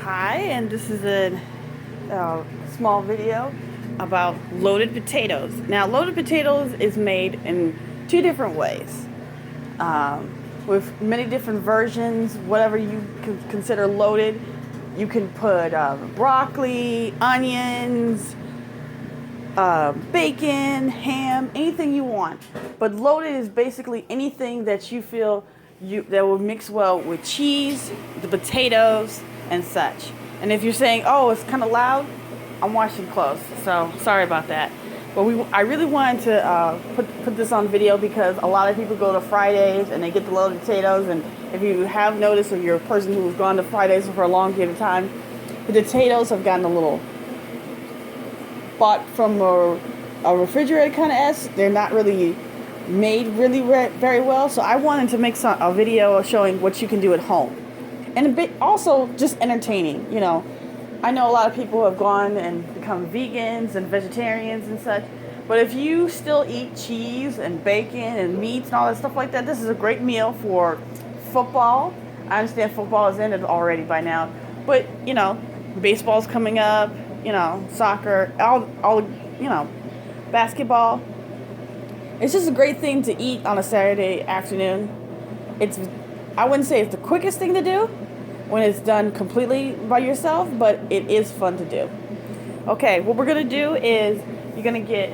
Hi, and this is a small video about loaded potatoes. Now, loaded potatoes is made in two different ways, with many different versions. Whatever you consider loaded, you can put broccoli, onions, bacon, ham, anything you want. But loaded is basically anything that you feel that will mix well with cheese, the potatoes, and such. And if you're saying, "Oh, it's kind of loud," I'm washing clothes, so sorry about that. But I really wanted to put this on video because a lot of people go to Fridays and they get the loaded potatoes. And if you have noticed, or you're a person who's gone to Fridays for a long period of time, the potatoes have gotten a little bought from a refrigerator kind of S. They're not really made really very well. So I wanted to make a video showing what you can do at home, and a bit also just entertaining. I know a lot of people have gone and become vegans and vegetarians and such, but if you still eat cheese and bacon and meats and all that stuff like that, this is a great meal for football. I understand football is ended already by now, but baseball's coming up, soccer, all basketball. It's just a great thing to eat on a Saturday afternoon. I wouldn't say it's the quickest thing to do when it's done completely by yourself, but it is fun to do. Okay, what we're gonna do is you're gonna get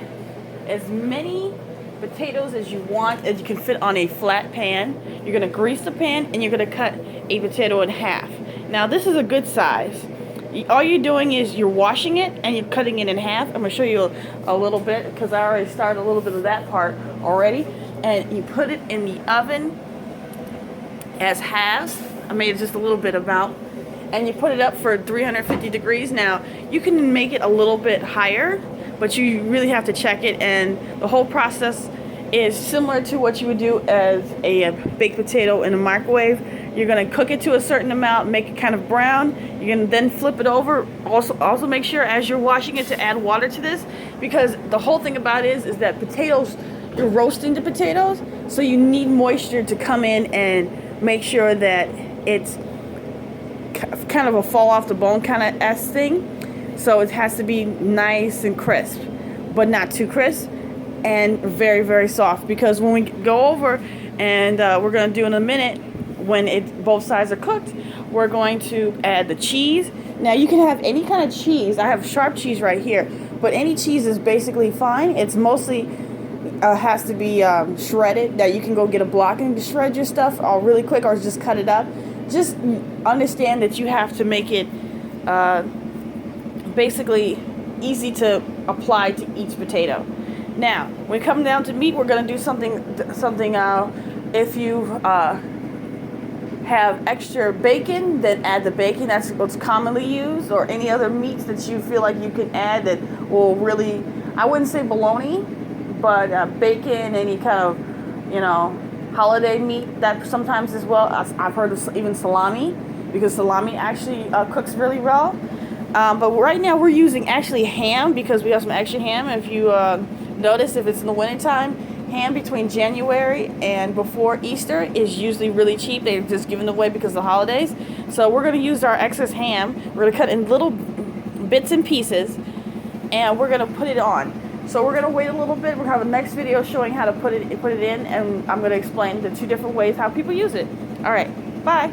as many potatoes as you want, as you can fit on a flat pan. You're gonna grease the pan and you're gonna cut a potato in half. Now this is a good size. All you're doing is you're washing it and you're cutting it in half. I'm gonna show you a little bit because I already started a little bit of that part already. And you put it in the oven as halves. I made just a little bit about, and you put it up for 350 degrees. Now you can make it a little bit higher, but you really have to check it, and the whole process is similar to what you would do as a baked potato in a microwave. You're going to cook it to a certain amount, make it kind of brown. You're going to then flip it over. Also make sure as you're washing it to add water to this, because the whole thing about it is that potatoes, you're roasting the potatoes, so you need moisture to come in and make sure that it's kind of a fall off the bone kind of S thing. So it has to be nice and crisp, but not too crisp, and very, very soft. Because when we go over, and we're going to do in a minute, when both sides are cooked, we're going to add the cheese. Now you can have any kind of cheese. I have sharp cheese right here, but any cheese is basically fine. It's mostly has to be shredded. Now you can go get a block and shred your stuff all really quick, or just cut it up. Just understand that you have to make it basically easy to apply to each potato. Now, when it comes down to meat, we're going to do something. If you have extra bacon, then add the bacon. That's what's commonly used, or any other meats that you feel like you can add that will really, I wouldn't say bologna, but bacon, any kind of, holiday meat, that sometimes as well. I've heard of even salami, because salami actually cooks really well. But right now we're using actually ham, because we have some extra ham. If you notice, if it's in the wintertime, ham between January and before Easter is usually really cheap. They're just giving away because of the holidays. So we're going to use our excess ham. We're going to cut in little bits and pieces, and we're going to put it on. So we're going to wait a little bit. We're going to have a next video showing how to put it in, and I'm going to explain the two different ways how people use it. All right, bye.